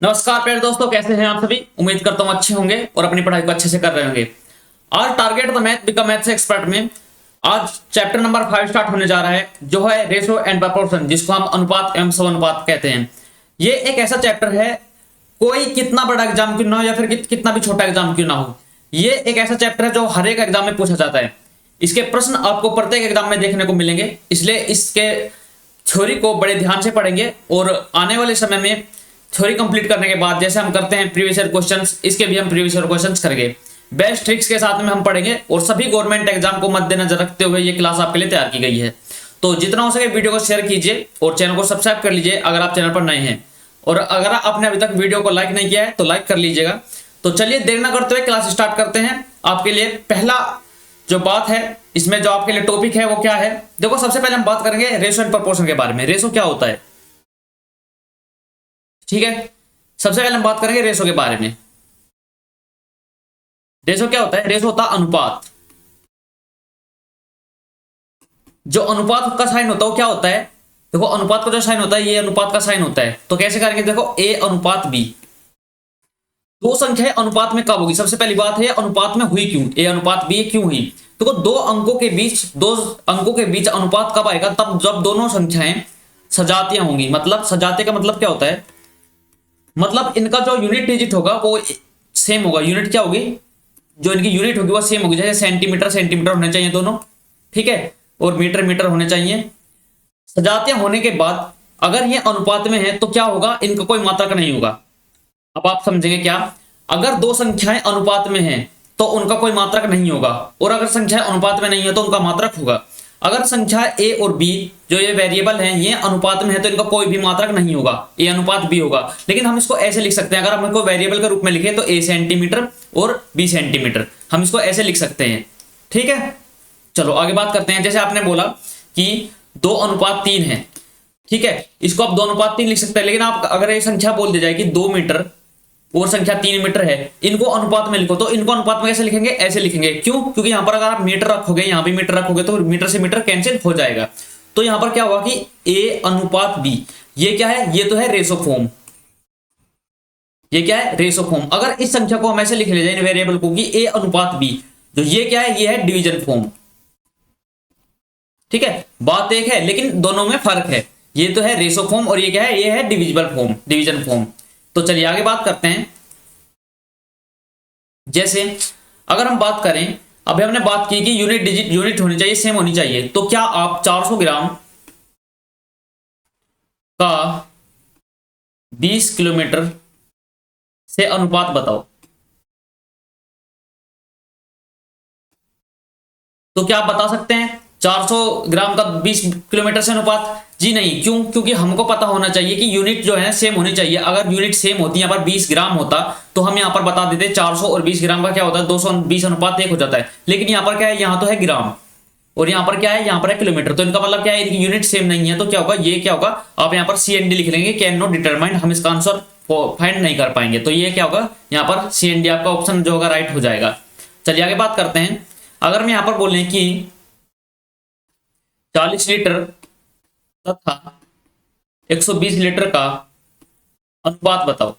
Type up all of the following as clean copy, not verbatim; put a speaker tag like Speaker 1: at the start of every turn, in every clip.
Speaker 1: नमस्कार प्यारे दोस्तों, कैसे हैं आप सभी। उम्मीद करता हूं अच्छे होंगे और अपनी पढ़ाई को अच्छे से कर रहे होंगे। आज target the math become maths expert में आज चैप्टर नंबर 5 स्टार्ट होने जा रहा है, जो है रेशो एंड प्रोपोर्शन, जिसको हम अनुपात एवं समानुपात कहते हैं। ये एक ऐसा चैप्टर है, कोई कितना बड़ा एग्जाम क्यों ना हो या फिर कितना भी छोटा एग्जाम क्यों ना हो, ये एक ऐसा चैप्टर है जो हर एक एग्जाम में पूछा जाता है। इसके प्रश्न आपको प्रत्येक एग्जाम में देखने को मिलेंगे, इसलिए इसके थ्योरी को बड़े ध्यान से पढ़ेंगे और आने वाले समय में थ्योरी कंप्लीट करने के बाद जैसे हम करते हैं प्रीवियस ईयर क्वेश्चंस, इसके भी हम प्रीवियस ईयर क्वेश्चंस करेंगे। बेस्ट ट्रिक्स के साथ में हम पढ़ेंगे और सभी गवर्नमेंट एग्जाम को मद्देनजर रखते हुए ये क्लास आपके लिए तैयार की गई है। तो जितना हो सके वीडियो को शेयर कीजिए और चैनल को सब्सक्राइब कर लीजिए अगर आप चैनल पर नए हैं, और अगर आपने अभी तक वीडियो को लाइक नहीं किया है तो लाइक कर लीजिएगा। तो चलिए देर ना करते हुए क्लास स्टार्ट करते हैं। आपके लिए पहला जो बात है, इसमें जो आपके लिए टॉपिक है वो क्या है। देखो, सबसे पहले हम बात करेंगे रेशो एंड प्रोपोर्शन के बारे में। रेशो क्या होता है, ठीक है। सबसे पहले हम बात करेंगे रेशो के बारे में। रेशो क्या होता है? रेशो होता है अनुपात। जो अनुपात का साइन होता है वो क्या होता है? देखो, अनुपात का जो साइन होता है ये अनुपात का साइन होता है। तो कैसे करेंगे? देखो, ए अनुपात बी, दो संख्याएं अनुपात में कब होगी। सबसे पहली बात है अनुपात में हुई क्यों, ए अनुपात बी क्यों हुई। देखो, दो अंकों के बीच अनुपात कब आएगा? तब जब दोनों संख्याएं सजातीय होंगी। मतलब सजातीय का मतलब क्या होता है? मतलब इनका जो यूनिट डिजिट होगा वो सेम होगा। यूनिट क्या होगी? जो इनकी यूनिट होगी वो सेम होगी। जैसे सेंटीमीटर सेंटीमीटर होने चाहिए दोनों, ठीक है, और मीटर मीटर होने चाहिए। सजातीय होने के बाद अगर ये अनुपात में है तो क्या होगा? इनका कोई मात्रक नहीं होगा। अब आप समझेंगे क्या? अगर दो संख्याएं अनुपात में हैं तो उनका कोई मात्रक नहीं होगा, और अगर संख्याएं अनुपात में नहीं है तो उनका मात्रक होगा। अगर संख्या ए और बी जो ये वेरिएबल हैं ये अनुपात में है तो इनका कोई भी मात्रक नहीं होगा, ए अनुपात बी होगा। लेकिन हम इसको ऐसे लिख सकते हैं, अगर हम इनको वेरिएबल के रूप में लिखें तो ए सेंटीमीटर और बी सेंटीमीटर, हम इसको ऐसे लिख सकते हैं, ठीक है। चलो आगे बात करते हैं। जैसे आपने बोला कि 2:3 है, ठीक है, इसको आप 2:3 लिख सकते हैं। लेकिन आप अगर ये संख्या बोल दी जाए कि 2 मीटर और संख्या 3 मीटर है, इनको अनुपात में लिखो, तो इनको अनुपात में कैसे लिखेंगे? ऐसे लिखेंगे। क्यों? क्योंकि यहां पर अगर आप मीटर रखोगे, यहां भी मीटर रखोगे तो मीटर से मीटर कैंसिल हो जाएगा। तो यहां पर क्या होगा कि ए अनुपात बी, ये क्या है? ये तो है रेशो फॉर्म। ये क्या है? Ratio form. अगर इस संख्या को हम ऐसे लिख ले जाए वेरिएबल को कि ए अनुपात बी, जो ये क्या है? ये है डिवीजन फॉर्म, ठीक है। बात एक है लेकिन दोनों में फर्क है। ये तो है रेशो फॉर्म और ये क्या है? ये है डिविजिबल फॉर्म, डिवीजन फॉर्म। तो चलिए आगे बात करते हैं। जैसे अगर हम बात करें, अभी हमने बात की कि यूनिट होनी चाहिए, सेम होनी चाहिए। तो क्या आप 400 ग्राम का 20 किलोमीटर से अनुपात बताओ। तो क्या आप बता सकते हैं 400 ग्राम का 20 किलोमीटर से अनुपात? जी नहीं। क्यों? क्योंकि हमको पता होना चाहिए कि यूनिट जो है सेम होनी चाहिए। अगर यूनिट सेम होती, यहाँ पर 20 ग्राम होता तो हम यहाँ पर बता देते 400 और 20 ग्राम का क्या होता है? 220:1 हो जाता है। लेकिन यहाँ पर क्या है? यहाँ तो है ग्राम और यहाँ पर क्या है? यहाँ पर है किलोमीटर। तो इनका मतलब क्या है? इनकी यूनिट सेम नहीं है। तो क्या होगा? ये क्या होगा? आप यहाँ पर CND लिख लेंगे, कैन नॉट डिटरमाइन। हम इसका आंसर फाइंड नहीं कर पाएंगे। तो ये क्या होगा? यहाँ पर CND आपका ऑप्शन जो होगा राइट हो जाएगा। चलिए आगे बात करते हैं। अगर हम यहाँ पर बोलें कि 40 लीटर तथा 120 लीटर का अनुपात बताओ,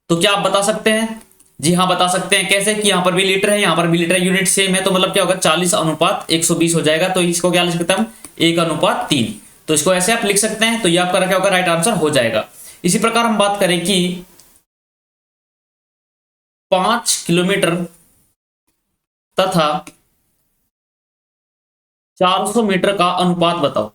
Speaker 1: तो क्या आप बता सकते हैं? जी हाँ, बता सकते हैं। कैसे? कि यहां पर भी लीटर है, यहां पर भी लीटर है, यूनिट सेम है। तो मतलब क्या होगा? 40:120 हो जाएगा। तो इसको क्या लिख सकते हैं हम? 1:3। तो इसको ऐसे आप लिख सकते हैं। तो ये आपका क्या होगा? राइट आंसर हो जाएगा। इसी प्रकार हम बात करें कि 5 किलोमीटर तथा 400 मीटर का अनुपात बताओ।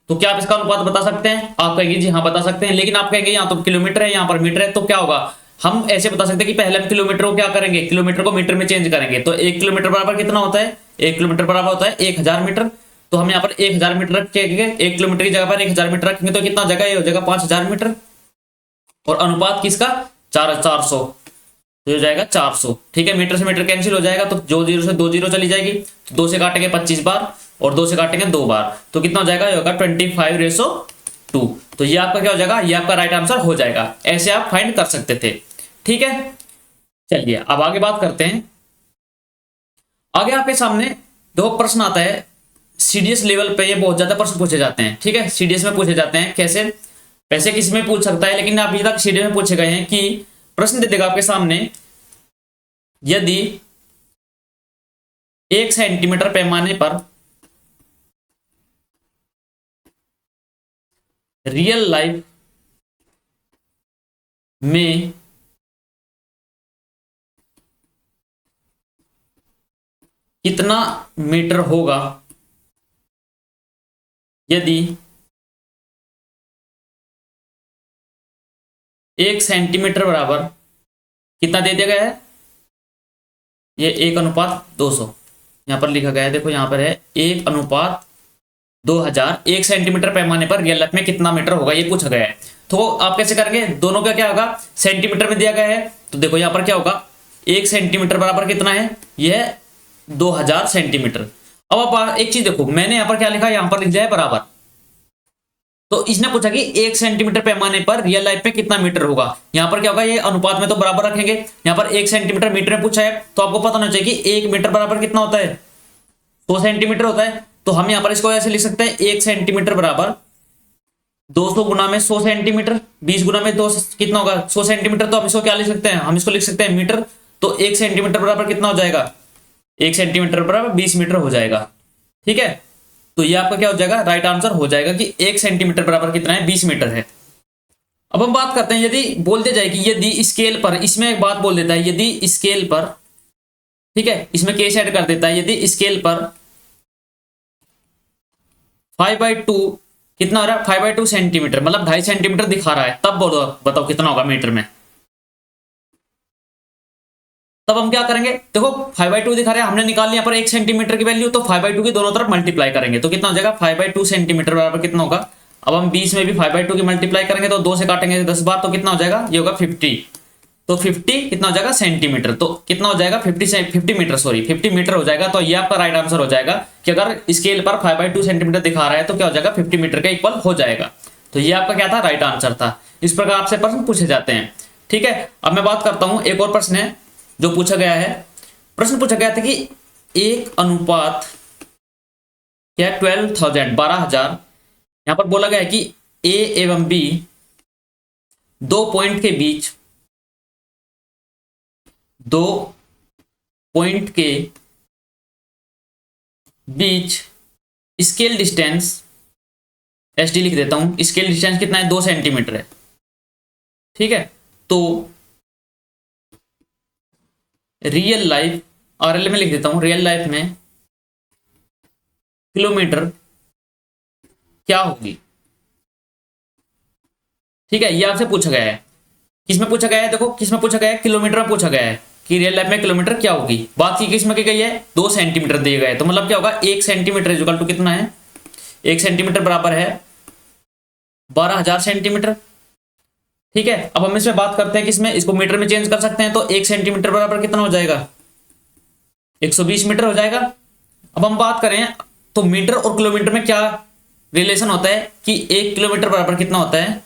Speaker 1: तो क्या आप इसका अनुपात बता सकते हैं? आप कहेंगे जी हाँ बता सकते हैं। लेकिन आप कहेंगे यहाँ तो किलोमीटर है, यहाँ पर मीटर है। तो क्या होगा? हम ऐसे बता सकते हैं कि पहले हम किलोमीटर को क्या करेंगे? किलोमीटर को मीटर में चेंज करेंगे। तो 1 किलोमीटर बराबर कितना होता है? 1 किलोमीटर बराबर होता है 1000 मीटर। तो हम यहाँ पर 1000 मीटर रखेंगे, 1 किलोमीटर की जगह पर 1000 मीटर रखेंगे तो कितना जगह? ये हो जाएगा 5000 मीटर। और अनुपात किसका? 400। तो हो जाएगा 400, ठीक है। मीटर से मीटर कैंसिल हो जाएगा तो जो जीरो से 2 जीरो चली जाएगी। तो 2 से काटेंगे 25 बार और 2 से काटेंगे 2 बार। तो कितना हो जाएगा? ये होगा 25:2। तो ये आपका क्या हो जाएगा? ये आपका राइट आंसर हो जाएगा। ऐसे आप फाइंड कर सकते थे, ठीक है। चलिए अब आगे बात करते हैं। आगे आपके सामने दो प्रश्न आता है। CDS लेवल पे ये बहुत ज्यादा प्रश्न पूछे जाते हैं, ठीक है। CDS में पूछे जाते हैं। कैसे? वैसे किसी में पूछ सकता है, लेकिन अभी तक सीढ़ी में पूछे गए हैं कि प्रश्न दे देगा आपके सामने, यदि 1 सेंटीमीटर पैमाने पर रियल लाइफ में कितना मीटर होगा यदि 1 सेंटीमीटर बराबर कितना दे दिया गया है, ये 1:200 यहां पर लिखा गया है। देखो यहां पर है 1:2000, 1 सेंटीमीटर पैमाने पर रियल लाइफ में कितना मीटर होगा, ये पूछा गया है। तो आप कैसे करेंगे, दोनों का क्या होगा, सेंटीमीटर में दिया गया है, तो देखो यहां पर क्या होगा, 1 सेंटीमीटर बराबर कितना है, यह 2000 सेंटीमीटर। अब आप एक चीज देखो, मैंने यहां पर क्या लिखा है, यहां पर लिख दिया है बराबर। तो इसने पूछा कि 1 सेंटीमीटर पैमाने पर रियल लाइफ में कितना मीटर होगा, यहां पर क्या होगा, ये अनुपात में तो बराबर रखेंगे। यहां पर 1 सेंटीमीटर मीटर में पूछा है, तो आपको पता होना चाहिए कि 1 मीटर बराबर कितना होता है, 100 सेंटीमीटर होता है। तो हम यहां पर इसको ऐसे लिख सकते हैं, 1 सेंटीमीटर बराबर 200 गुना में 100 सेंटीमीटर, 20 गुना में 2 कितना होगा, 100 सेंटीमीटर। तो हम इसको क्या लिख सकते हैं, हम इसको लिख सकते हैं मीटर। तो 1 सेंटीमीटर बराबर कितना हो जाएगा, 1 सेंटीमीटर बराबर 20 मीटर हो जाएगा। ठीक है, तो ये आपका क्या हो जाएगा, राइट आंसर हो जाएगा कि 1 सेंटीमीटर बराबर कितना है, 20 मीटर है। अब हम बात करते हैं, यदि बोल दिया जाए कि यदि स्केल पर, इसमें एक बात बोल देता है, यदि स्केल पर, ठीक है, इसमें केस ऐड कर देता है, यदि स्केल पर 5/2 कितना हो रहा है, 5/2 सेंटीमीटर, मतलब 2.5 सेंटीमीटर दिखा रहा है, तब बोलो बताओ कितना होगा मीटर में। तब हम क्या करेंगे, देखो 5/2 दिखा रहे हैं, हमने निकाल लिया पर 1 सेंटीमीटर की वैल्यू, तो 5/2 की दोनों तरफ मल्टीप्लाई करेंगे तो कितना हो जाएगा, 5/2 सेंटीमीटर बराबर कितना होगा। अब हम 20 में भी 5/2 की मल्टीप्लाई करेंगे तो 2 से काटेंगे 10 बार, तो कितना हो जाएगा, ये होगा 50। तो 50 कितना हो जाएगा सेंटीमीटर, तो कितना हो जाएगा 50 मीटर, सॉरी 50 मीटर हो जाएगा। तो ये आपका राइट आंसर हो जाएगा कि अगर स्केल पर 5/2 सेंटीमीटर दिखा रहा है तो क्या हो जाएगा, 50 मीटर का इक्वल हो जाएगा। तो ये आपका क्या था, राइट आंसर था। इस प्रकार आपसे प्रश्न पूछे जाते हैं। ठीक है, अब मैं बात करता हूं, एक और प्रश्न है जो पूछा गया है। प्रश्न पूछा गया था कि 1 अनुपात क्या, 12,000 यहां पर बोला गया है कि ए एवं बी 2 पॉइंट के बीच, 2 पॉइंट के बीच स्केल डिस्टेंस, एसडी लिख देता हूं, स्केल डिस्टेंस कितना है, 2 सेंटीमीटर है। ठीक है, तो रियल लाइफ, आरएल में लिख देता हूं, रियल लाइफ में किलोमीटर क्या होगी। ठीक है, ये आपसे पूछा गया है, किसमें पूछा गया है, देखो किसमें पूछा गया है, किलोमीटर में पूछा गया है कि रियल लाइफ में किलोमीटर क्या होगी। बात की किसमें की गई है, 2 सेंटीमीटर दिए गए, तो मतलब क्या होगा, 1 सेंटीमीटर इक्वल टू कितना है, 1 सेंटीमीटर बराबर है 12,000 सेंटीमीटर। ठीक है, अब हम इसमें बात करते हैं कि इसमें इसको मीटर में चेंज कर सकते हैं, तो 1 सेंटीमीटर बराबर कितना हो जाएगा, 120 मीटर हो जाएगा। अब हम बात करें तो मीटर और किलोमीटर में क्या रिलेशन होता है कि 1 किलोमीटर बराबर कितना होता है,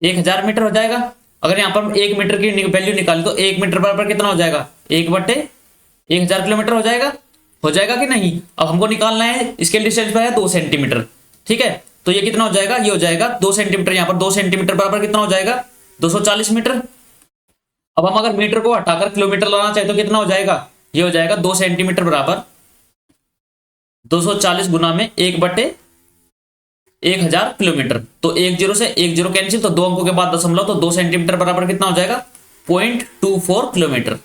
Speaker 1: 1000 मीटर हो जाएगा। अगर यहां पर 1 मीटर की वैल्यू निकाली तो 1 मीटर बराबर कितना हो जाएगा, 1/1000 किलोमीटर हो जाएगा कि नहीं। अब हमको निकालना है, स्केल डिस्टेंस पर है 2 सेंटीमीटर। ठीक है, तो ये कितना हो जाएगा, ये हो जाएगा 2 सेंटीमीटर, यहां पर 2 सेंटीमीटर बराबर कितना हो जाएगा, 240 मीटर। अब हम अगर मीटर को हटाकर किलोमीटर लाना चाहे तो कितना हो जाएगा, ये हो जाएगा 2 सेंटीमीटर बराबर 240 गुना में 1/1000 किलोमीटर। तो 1 0 से 1 0 कैंसिल, तो 2 अंकों के बाद दशमलव, तो 2 सेंटीमीटर बराबर कितना हो जाएगा, 0.24 किलोमीटर।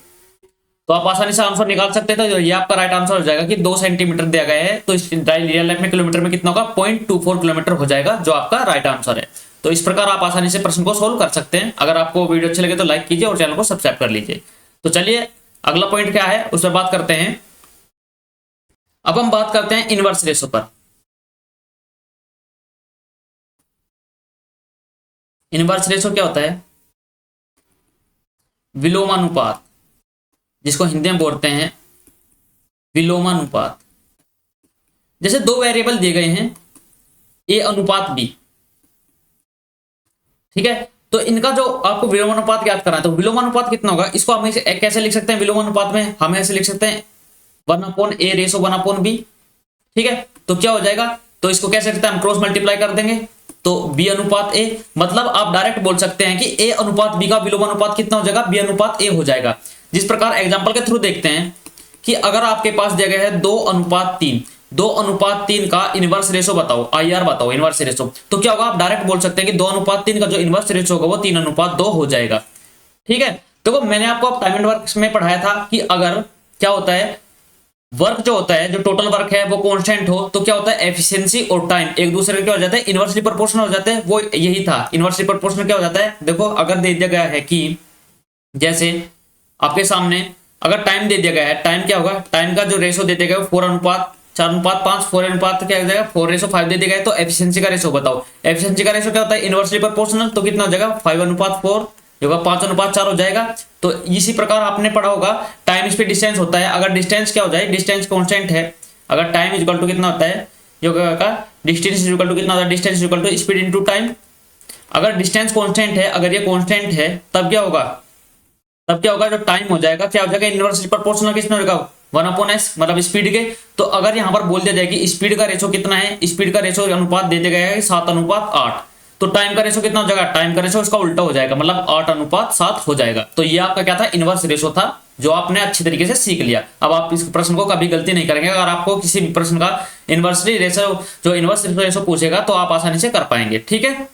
Speaker 1: तो आप आसानी से आंसर निकाल सकते हैं। तो ये आपका राइट आंसर हो जाएगा कि 2 सेंटीमीटर दिया गया है, तो इस रियल लाइफ में किलोमीटर में कितना होगा, 0.24 किलोमीटर हो जाएगा, जो आपका राइट आंसर है। तो इस प्रकार आप आसानी से प्रश्न को सोल्व कर सकते हैं। अगर आपको वीडियो अच्छी लगे तो लाइक कीजिए और चैनल को सब्सक्राइब कर लीजिए। तो चलिए अगला पॉइंट क्या है उस पर बात करते हैं। अब हम बात करते हैं इनवर्स रेशो पर। इनवर्स रेशो क्या होता है, विलोमानुपात, जिसको हिंदी में बोलते हैं विलोमानुपात। जैसे 2 वेरिएबल दिए गए हैं ए अनुपात बी, ठीक है, तो इनका जो आपको विलोमानुपात याद करना है, तो विलोमानुपात कितना होगा, इसको हम कैसे लिख सकते हैं, विलोमानुपात में हम ऐसे लिख सकते हैं 1/a रेशो 1/b। ठीक है, तो क्या हो जाएगा, तो इसको कैसे लिखते हैं, हम क्रॉस मल्टीप्लाई कर देंगे, तो बी अनुपात ए, मतलब आप डायरेक्ट बोल सकते हैं कि ए अनुपात बी का विलोम अनुपात कितना हो जाएगा, बी अनुपात ए हो जाएगा। जिस प्रकार एग्जांपल के थ्रू देखते हैं कि अगर आपके पास दिया गया है 2:3, 2:3 का इनवर्स रेशो बताओ, IR बताओ इनवर्स रेशो, तो क्या होगा, आप डायरेक्ट बोल सकते हैं कि 2:3 का जो इनवर्स रेशो होगा वो 3:2 हो जाएगा। ठीक है, तो मैंने आपको टाइम एंड वर्क में पढ़ाया था कि अगर क्या होता है, वर्क जो होता है, जो टोटल वर्क है वो कांस्टेंट हो, तो क्या होता है, एफिशिएंसी और टाइम एक दूसरे के क्या हो जाते हैं, इनवर्सली प्रोपोर्शनल हो जाते हैं। वो यही था, इनवर्सली प्रोपोर्शनल क्या हो जाता है, देखो अगर दे दिया गया है कि जैसे आपके सामने अगर टाइम दे दिया गया है, टाइम क्या होगा, टाइम का जो रेशो दे दिया गया है 4:4:5, 4:5 क्या हो जाएगा, 4:5 दे दिया गया है। तो एफिशिएंसी का रेशो बताओ, एफिशिएंसी का रेशो क्या होता है, इनवर्सली प्रोपोर्शनल, तो कितना हो जाएगा 5:4 जो 5:4 हो जाएगा। तो इसी प्रकार आपने पढ़ा होगा टाइम स्पीड डिस्टेंस होता है, अगर डिस्टेंस क्या हो जाए, डिस्टेंस कांस्टेंट है, अगर टाइम इज इक्वल टू कितना होता है, जो का डिस्टेंस इज इक्वल टू कितना होता है, distance is equal to speed into time. अगर डिस्टेंस कांस्टेंट है, अगर ये कांस्टेंट है, तब क्या होगा, जो टाइम हो जाएगा क्या हो जाएगा, इनवर्सली प्रोपोर्शनल किसमें होगा, 1/s, मतलब स्पीड के। तो अगर यहां पर बोल दिया जाए कि स्पीड का रेशो कितना है, स्पीड का रेशो अनुपात दे दिया गया है 7:8, तो टाइम का रेशो कितना हो जाएगा, टाइम का रेशो इसका उल्टा हो जाएगा, मतलब 8:7 हो जाएगा। तो ये आपका क्या था, इनवर्स रेशो था, जो आपने अच्छी तरीके से सीख लिया। अब आप इस प्रश्न को कभी गलती नहीं करेंगे, अगर आपको किसी भी प्रश्न का इनवर्सली रेशो, जो इनवर्स रेशो पूछेगा तो आप आसानी से कर पाएंगे। ठीक है,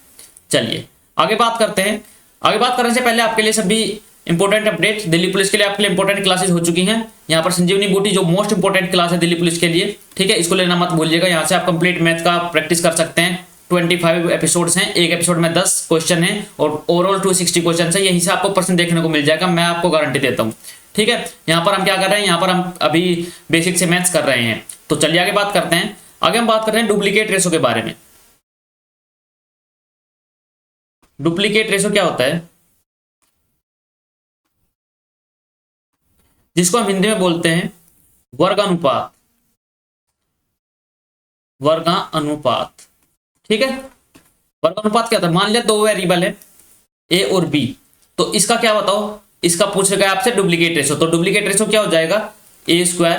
Speaker 1: चलिए आगे बात करते हैं। आगे बात करने से पहले आपके लिए सभी इंपॉर्टेंट अपडेट, दिल्ली पुलिस के लिए आपके लिए इंपॉर्टेंट क्लासेस हो चुकी हैं। यहाँ पर संजीवनी बूटी जो मोस्ट इंपॉर्टेंट क्लास है दिल्ली पुलिस के लिए, ठीक है, इसको लेना मत भूलिएगा। यहाँ से आप कंप्लीट मैथ का प्रैक्टिस कर सकते हैं। 25 एपिसोड्स हैं, एक एपिसोड में 10 क्वेश्चन हैं और ओवरऑल 260 क्वेश्चन है। यहीं से आपको प्रश्न देखने को मिल जाएगा, मैं आपको गारंटी देता हूँ। ठीक है, यहाँ पर हम क्या कर रहे हैं, यहाँ पर हम अभी बेसिक से मैथ्स कर रहे हैं। तो चलिए आगे बात करते हैं। आगे हम बात कर रहे हैं डुप्लीकेट रेशो के बारे में। डुप्लीकेट रेशो क्या होता है, जिसको हम हिंदी में बोलते हैं वर्गानुपात, वर्गानुपात। ठीक है, वर्गानुपात क्या होता है, मान लिया दो वेरिएबल है ए और बी, तो इसका क्या बताओ, इसका पूछेगा आपसे डुप्लीकेट रेशो। तो डुप्लीकेट रेशो क्या हो जाएगा, a²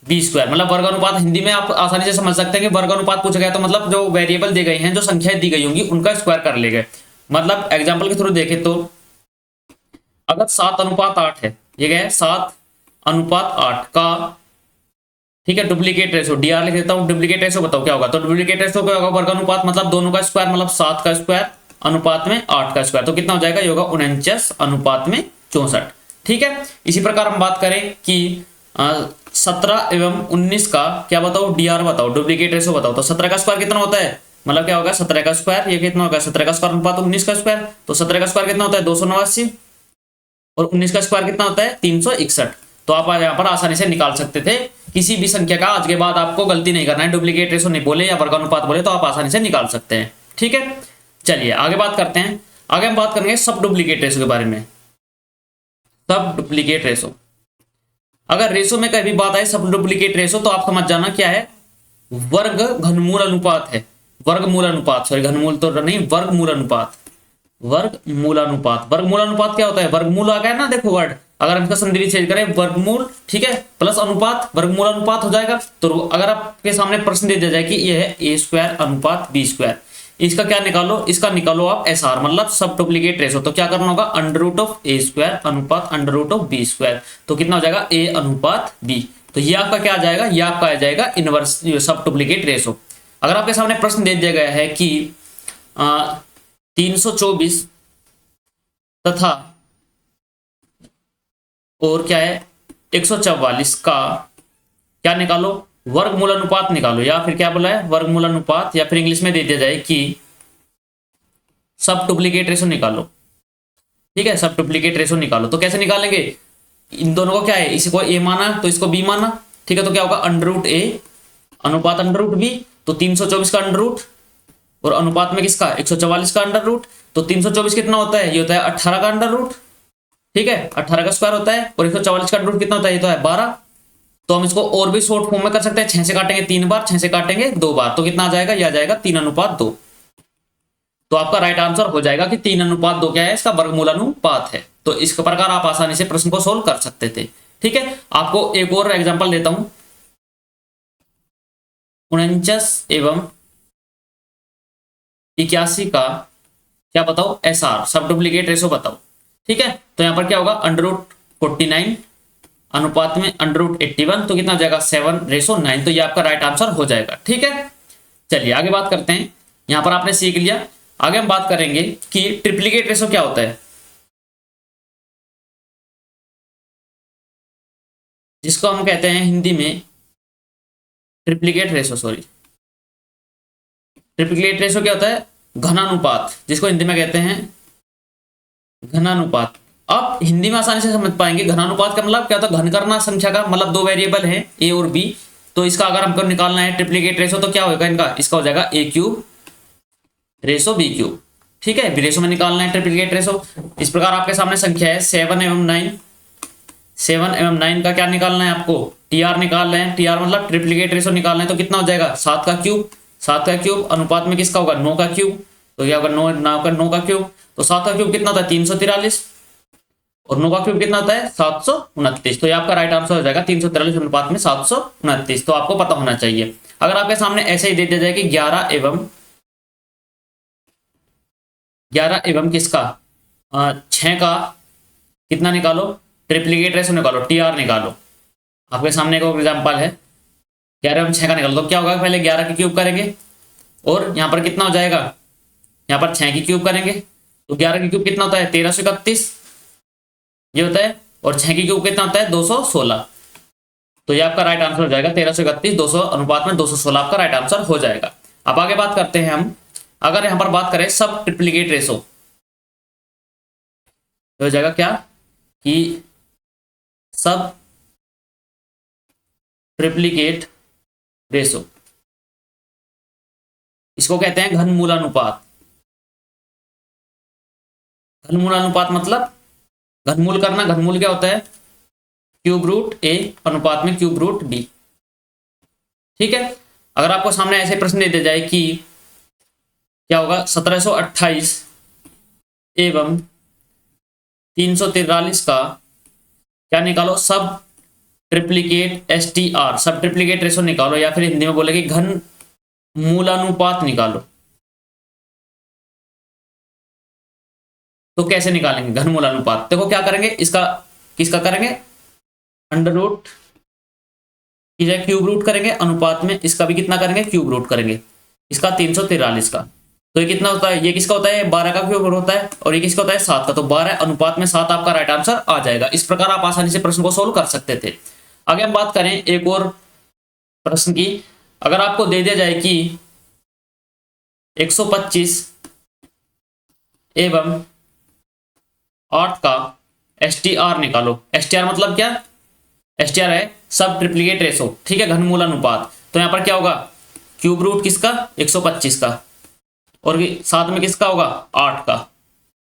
Speaker 1: b², मतलब वर्गानुपात। हिंदी में आप आसानी से समझ सकते हैं कि वर्गानुपात पूछा गया तो मतलब जो वेरिएबल दी गई हैं, जो संख्याएं दी गई होंगी, उनका स्क्वायर कर लेंगे। मतलब एग्जाम्पल के थ्रू देखें तो अगर 7:8 है, ये क्या है 7:8 का, ठीक है, डुप्लीकेट रेशो डीआर लिख देता हूं। डुप्लीकेट रेशो बताओ क्या होगा, तो डुप्लीकेट रेशो क्या होगा, वर्गानुपात मतलब दोनों का स्क्वायर, मतलब 7 का स्क्वायर अनुपात में 8 का स्क्वायर, तो कितना हो जाएगा, ये होगा 49 अनुपात में 64। ठीक है, इसी प्रकार हम बात करें कि 17 एवं 19 का क्या बताओ, डीआर बताओ, डुप्लीकेट रेशो बताओ। तो 17 का स्क्वायर कितना होता है, मतलब क्या होगा 17 का स्क्वायर, ये कितना होगा 17 का स्क्वायर अनुपात 19 का स्क्वायर। तो 17 का स्क्वायर कितना होता है 289 और 19 का स्क्वायर कितना होता है 361। तो आप यहाँ पर आसानी से निकाल सकते थे किसी भी संख्या का। आज के बाद आपको गलती नहीं करना है, डुप्लीकेट रेशो नहीं बोले या वर्गानुपात बोले तो आप आसानी से निकाल सकते हैं। ठीक है, चलिए आगे बात करते हैं। आगे हम बात करेंगे सब डुप्लीकेट रेशो के बारे में। सब डुप्लीकेट रेशो, अगर रेशो में कभी बात आए सब डुप्लीकेट रेशो, तो आप समझ जाना क्या है, वर्ग घनमूल अनुपात है। वर्गमूल अनुपात, सॉरी घनमूल तो नहीं, वर्गमूल अनुपात। वर्गमूलानुपात, वर्गमूलानुपात क्या होता है, वर्गमूल आ गया ना, देखो वर्ड, अगर हम इसका संधि विच्छेद करें वर्गमूल, ठीक है, प्लस अनुपात, वर्गमूलानुपात हो जाएगा। तो अगर आपके सामने प्रश्न दे दिया जाए कि ये है a² अनुपात b², इसका क्या निकालो, इसका निकालो आप SR, मतलब सब डुप्लीकेट रेशो। तो क्या करना होगा, √a² अनुपात √b², तो कितना हो जाएगा a अनुपात b। तो ये आपका क्या आ जाएगा, ये आपका आ जाएगा इनवर्स सब डुप्लीकेट रेशो। अगर आपके सामने प्रश्न दे दिया गया है कि 324 तथा और क्या है 144 का क्या निकालो, वर्गमूल अनुपात निकालो, या फिर क्या बोला है वर्गमूल अनुपात, या फिर इंग्लिश में दे दिया जाए कि सब डुप्लीकेट रेशो निकालो। ठीक है, सब डुप्लीकेट रेशो निकालो। तो कैसे निकालेंगे, इन दोनों को क्या है, इसको a माना तो इसको b माना, ठीक है, तो क्या होगा √a अनुपात √b। तो 324 का अंडर और अनुपात में किसका 144 का अंडर रूट। तो 324 कितना होता है, ये होता है 18 का अंडर रूट, ठीक है, 18 का स्क्वायर होता है, और 144 का अंडर रूट कितना होता है, ये तो है 12। तो हम इसको और भी शॉर्ट फॉर्म में कर सकते हैं, 6 से काटेंगे 3 बार, 6 से काटेंगे 2 बार, तो कितना आ जाएगा, ये आ जाएगा 3:2। तो आपका राइट आंसर हो जाएगा कि 3:2 क्या है, इसका वर्गमूलानुपात है। तो इस प्रकार आप आसानी से प्रश्न को सोल्व कर सकते थे। ठीक है, आपको एक और एग्जाम्पल देता हूं, 49 एवं 81 का क्या बताओ, SR सब डुप्लीकेट रेशो बताओ। ठीक है, तो यहाँ पर क्या होगा, √49 अनुपात में √81, तो कितना हो जाएगा 7:9। तो ये आपका राइट आंसर हो जाएगा। ठीक है, चलिए आगे बात करते हैं। यहां पर आपने सीख लिया, आगे हम बात करेंगे कि ट्रिप्लीकेट रेशो क्या होता है, जिसको हम कहते हैं हिंदी में triplicate ratio. Sorry, triplicate ratio क्या होता है, घनानुपात, जिसको हिंदी में कहते हैं घनानुपात। आप हिंदी में आसानी से समझ पाएंगे घनानुपात का मतलब क्या होता है, घन करना संख्या का, मतलब दो वेरिएबल है ए और बी, तो इसका अगर हमको निकालना है ट्रिप्लीकेट रेशो तो क्या होगा इनका, इसका हो जाएगा A³ रेशो B³। ठीक है, रेशो में निकालना है ट्रिप्लीकेट रेशो। इस प्रकार आपके सामने संख्या है 7 एवं 9, 7 एवं 9 का क्या निकालना है आपको, TR निकाल रहे हैं, TR मतलब ट्रिप्लीकेट रेशो निकालना है, तो कितना हो जाएगा 7 का क्यूब, 7 का क्यूब अनुपात में किसका होगा 9 का क्यूब, तो क्या होगा 9 का क्यूब, तो 7 का क्यूब कितना होता है 343 और 9 का क्यूब कितना होता है 729। तो ये आपका राइट आंसर हो जाएगा 343 अनुपात में 729। तो आपको पता होना चाहिए। अगर आपके सामने ऐसे ही दे दिया जाए कि 11 एवं किसका 6 का कितना निकालो, ट्रिप्लीकेट रेशो निकालो, TR निकालो। आपके सामने एक एग्जांपल है 11 एवं 6 का निकालो, तो क्या होगा, पहले 11 की क्यूब करेंगे और यहाँ पर कितना हो जाएगा, यहाँ पर 6 की क्यूब करेंगे, तो 11 की क्यूब कितना होता है 1331 ये होता है, और 6 की क्यूब कितना होता है 216। तो ये आपका राइट आंसर हो जाएगा 1331, 200 अनुपात में 216 आपका राइट आंसर हो जाएगा। अब आगे बात करते हैं हम, अगर यहां पर बात करें सब ट्रिप्लीकेट रेशो, तो हो जाएगा क्या कि सब ट्रिप्लीकेट रेशो, इसको कहते हैं घनमूलानुपात। घनमूलानुपात मतलब घनमूल करना, घनमूल क्या होता है √A अनुपात में √B। ठीक है, अगर आपको सामने ऐसे प्रश्न दे दिया जाए कि क्या होगा 1728 एवं 343 का क्या निकालो, सब ट्रिप्लीकेट STR सब ट्रिप्लीकेट रेशो निकालो, या फिर हिंदी में बोले कि घन मूलानुपात निकालो। तो कैसे निकालेंगे घन मूलानुपात, देखो क्या करेंगे, इसका किसका करेंगे अंडर रूट की जाए क्यूब रूट करेंगे, अनुपात में इसका भी कितना करेंगे क्यूब रूट करेंगे, इसका 343 का। तो ये कितना होता है, ये किसका होता है 12 का क्यूब होता है, और ये किसका होता है 7 का, तो 12 अनुपात में 7 आपका राइट आंसर आ जाएगा। इस प्रकार आप आसानी से प्रश्न को सोल्व कर सकते थे। आगे हम बात करें एक और प्रश्न की, अगर आपको दे दिया जाए कि 125 एवं 8 का STR निकालो। STR मतलब क्या, STR है सब ट्रिप्लीकेट रेशो। ठीक है, घनमूलानुपात, तो यहां पर क्या होगा क्यूब रूट किसका 125 का, और साथ में किसका होगा 8 का।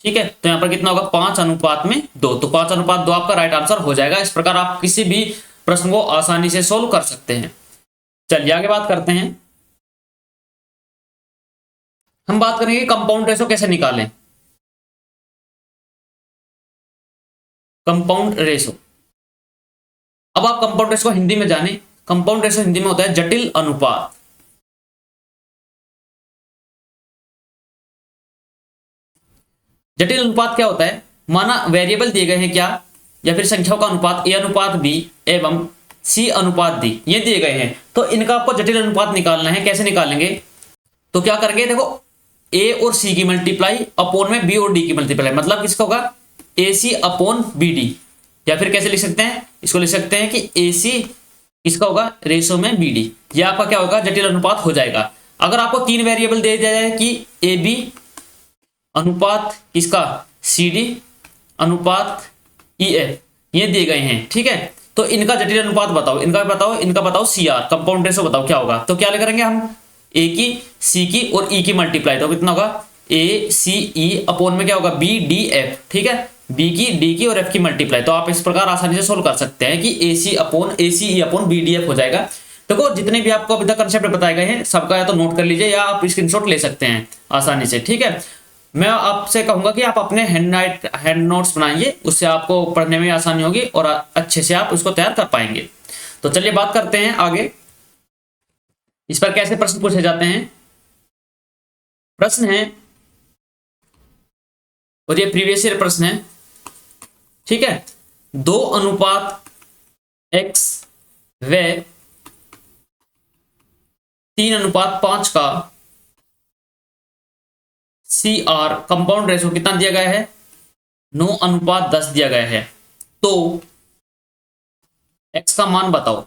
Speaker 1: ठीक है, तो यहां पर कितना होगा 5 अनुपात में 2, तो 5 अनुपात 2 आपका राइट आंसर हो जाएगा। इस प्रकार आप किसी भी प्रश्न को आसानी से सोल्व कर सकते हैं। चलिए आगे बात करते हैं, हम बात करेंगे कंपाउंड रेशो कैसे निकालें। कंपाउंड रेशो, अब आप कंपाउंड रेशो को हिंदी में जाने, कंपाउंड रेशो हिंदी में होता है जटिल अनुपात। जटिल अनुपात क्या होता है, माना वेरिएबल दिए गए हैं क्या, या फिर संख्याओं का अनुपात A अनुपात B एवं C अनुपात D ये दिए गए हैं, तो इनका आपको जटिल अनुपात निकालना है। कैसे निकालेंगे, तो क्या करेंगे, देखो A और C की मल्टीप्लाई अपॉन में B और D की मल्टीप्लाई, मतलब किसका होगा AC अपॉन BD, या फिर कैसे लिख सकते हैं, इसको लिख सकते हैं कि AC किसका होगा रेशो में BD, यह आपका क्या होगा जटिल अनुपात हो जाएगा। अगर आपको 3 वेरिएबल दे दिया जाए कि AB अनुपात किसका CD अनुपात EF ये दिए गए हैं, ठीक है, तो इनका जटिल अनुपात बताओ, इनका बताओ CR कंपाउंड रेशो बताओ क्या होगा। तो क्या करेंगे हम A की C की और E की मल्टीप्लाई, तो कितना होगा ACE अपॉन में क्या होगा BDF। ठीक है, B की D की और F की मल्टीप्लाई, तो आप इस प्रकार आसानी से सोल्व कर सकते हैं कि ACE अपॉन BDF हो जाएगा। देखो जितने भी आपको अभी तक कंसेप्ट बताए गए हैं सबका या तो नोट कर लीजिए या आप स्क्रीनशॉट ले सकते हैं आसानी से। ठीक है, मैं आपसे कहूंगा कि आप अपने हैंड नोट्स बनाइए, उससे आपको पढ़ने में आसानी होगी और अच्छे से आप उसको तैयार कर पाएंगे। तो चलिए बात करते हैं आगे, इस पर कैसे प्रश्न पूछे जाते हैं। प्रश्न है, और ये प्रीवियस ईयर प्रश्न है, ठीक है। 2:x व 3:5 का CR कंपाउंड रेशो कितना दिया गया है? 9:10 दिया गया है। तो x का मान बताओ।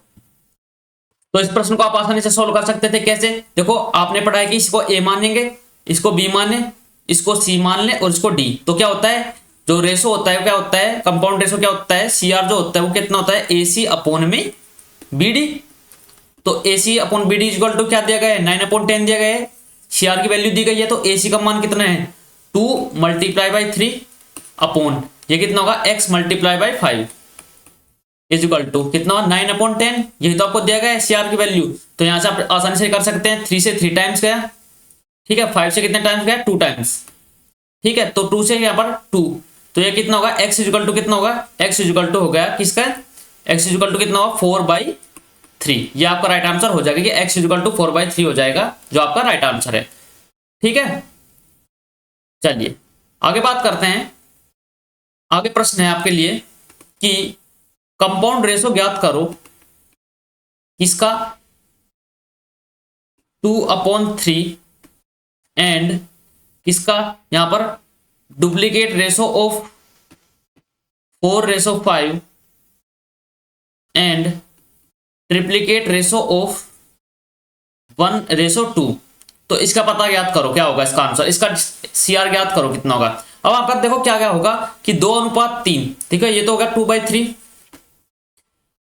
Speaker 1: तो इस प्रश्न को आप आसानी से सोल्व कर सकते थे। कैसे? देखो, आपने पढ़ा है कि इसको a मानेंगे, इसको b माने, इसको c मान ले और इसको d। तो क्या होता है, जो रेशो होता है क्या होता है, कंपाउंड रेशो क्या होता है, CR जो होता है वो कितना होता है, AC अपॉन में BD। तो AC upon BD equal to क्या दिया गया है, 9/10 दिया गया है। CR की वैल्यू दी गई है, तो AC का मान कितना है, 2 × 3 अपॉन ये कितना होगा, x × 5 इज इक्वल टू कितना, 9/10। यही तो आपको दिया गया है CR की वैल्यू। तो यहां से आप आसानी से कर सकते हैं, 3 से 3 टाइम्स गया, ठीक है, 5 से कितने टाइम्स गया, 2 टाइम्स, ठीक है। तो 2 से यहाँ पर 2, तो ये कितना होगा, x इक्वल टू कितना होगा, x इक्वल टू हो गया किसका, x इक्वल टू कितना होगा, 4/3। ये आपका राइट आंसर हो जाएगा कि x इक्वल टू 4/3 हो जाएगा, जो आपका राइट आंसर है, ठीक है। चलिए आगे बात करते हैं। आगे प्रश्न है आपके लिए कि कंपाउंड रेशो ज्ञात करो किसका, 2/3 एंड किसका, यहां पर duplicate ratio of 4/5 and triplicate ratio of 1/2। तो इसका पता ज्ञात करो, क्या होगा इसका आंसर, इसका CR ज्ञात करो कितना होगा। अब आपका देखो क्या क्या होगा कि 2:3, ठीक है, ये तो होगा 2/3।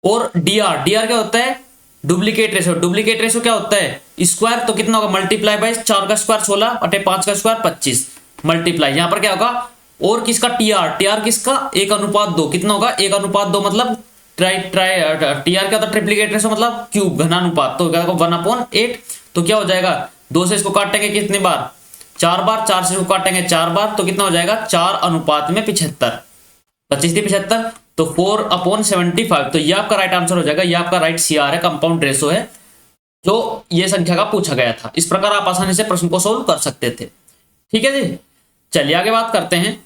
Speaker 1: और DR क्या होता है, डुप्लीकेट रेशो। डुप्लीकेट रेशो क्या होता है, स्क्वायर, तो कितना होगा, मल्टीप्लाई बाय 4 का स्क्वायर 16 बटे 5 का स्क्वायर 25 मल्टीप्लाई, यहां पर क्या होगा, और किसका TR किसका 1:2, कितना होगा 1:2, मतलब TR क्या होता है, ट्रिप्लीकेट रेशो मतलब क्यूब, घनानुपात, तो क्या होगा 1/8। तो क्या हो जाएगा, 2 से इसको काटेंगे कितनी बार, 4 बार, 4 से इसको काटेंगे 4 बार, तो कितना हो जाएगा 4:75, 25 थी 75, तो 4/75। तो ये आपका राइट आंसर हो जाएगा, ये आपका राइट CR है, कंपाउंड रेशो है, जो ये संख्या का पूछा गया था। इस प्रकार आप आसानी से प्रश्न को सोल्व कर सकते थे, ठीक है जी। चलिए आगे बात करते हैं।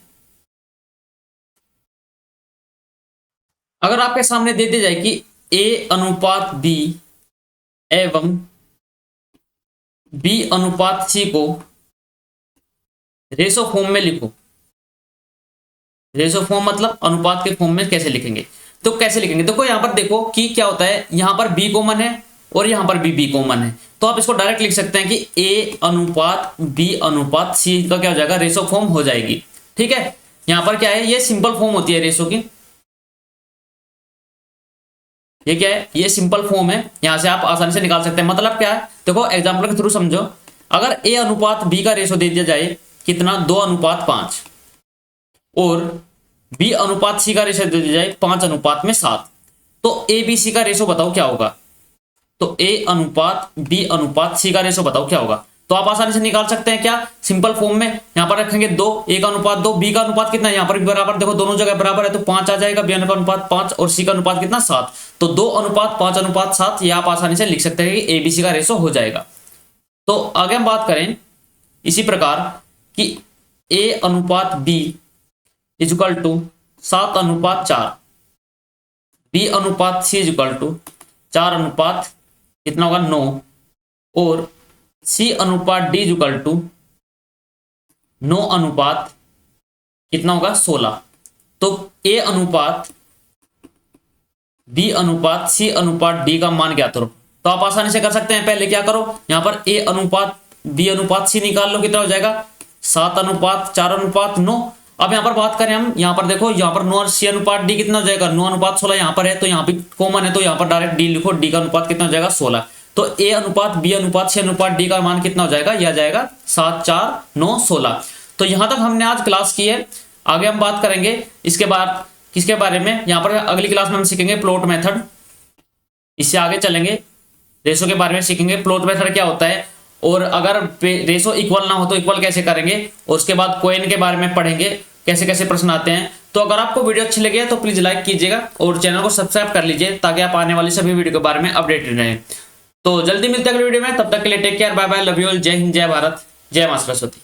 Speaker 1: अगर आपके सामने दे दिया जाए कि A/B एवं B/C को रेशो फॉर्म में लिखो। रेशो फॉर्म मतलब अनुपात के फॉर्म में कैसे लिखेंगे, तो कैसे लिखेंगे, देखो यहां पर देखो कि क्या होता है, यहां पर B कॉमन है और यहां पर B कॉमन है, तो आप इसको डायरेक्ट लिख सकते हैं कि A/B/C का क्या हो जाएगा, रेशो फॉर्म हो जाएगी, ठीक है। यहां पर क्या है, ये सिंपल फॉर्म होती है रेशो की, ये क्या है, ये सिंपल फॉर्म है, यहां से आप आसानी से निकाल सकते हैं। मतलब क्या है, देखो एग्जांपल के थ्रू समझो, अगर A/B का रेशो दे दिया जाए कितना, 2:5 और B/C का रेशो दे दिया जाए 5:7, तो ABC का रेशो बताओ क्या होगा, तो A/B/C का रेशो बताओ क्या होगा। तो आप आसानी से निकाल सकते हैं, क्या, सिंपल फॉर्म में यहां पर रखेंगे 2, A/2, B का अनुपात कितना है, यहां पर भी बराबर, देखो दोनों जगह बराबर है, तो 5 आ जाएगा, B/5 5 और C का अनुपात कितना 7, तो 2:5:7, ये आप आसानी से लिख सकते हैं कि ABC का रेशो हो जाएगा। तो आगे हम बात करें इसी प्रकार कि A/B is equal to 7:4, B/C is equal to 4 कितना होगा 9 और C/D इज इक्वल टू 9 कितना होगा 16। तो A/B/C/D का मान ज्ञात करो। तो आप आसानी से कर सकते हैं, पहले क्या करो, यहां पर A/B/C निकाल लो, कितना हो जाएगा 7:4:9। अब यहां पर बात करें हम, यहां पर देखो, यहां पर 9 और C/D कितना हो जाएगा, 9:16 यहां पर है, तो यहां पे कॉमन है, तो यहां पर डायरेक्ट D लिखो, D का अनुपात कितना हो जाएगा 16। तो A/B/C/D का मान कितना हो जाएगा, यह जाएगा 7 4 9 16। तो यहां तक हमने आज क्लास की है। आगे हम बात करेंगे इसके बाद किसके बारे में, यहां पर अगली क्लास में हम सीखेंगे प्लॉट मेथड। इससे आगे चलेंगे, रेशो के बारे में सीखेंगे, प्लॉट मेथड क्या होता है, और अगर रेशो इक्वल ना हो तो इक्वल कैसे करेंगे, और उसके बाद कोइन के बारे में पढ़ेंगे, कैसे कैसे प्रश्न आते हैं। तो अगर आपको वीडियो अच्छी लगी है तो प्लीज लाइक कीजिएगा और चैनल को सब्सक्राइब कर लीजिए, ताकि आप आने वाली सभी वीडियो के बारे में अपडेटेड रहें। तो जल्दी मिलते हैं अगले वीडियो में, तब तक के लिए take care, bye bye, love you all, जय हिंद जय भारत। जय मां सरस्वती।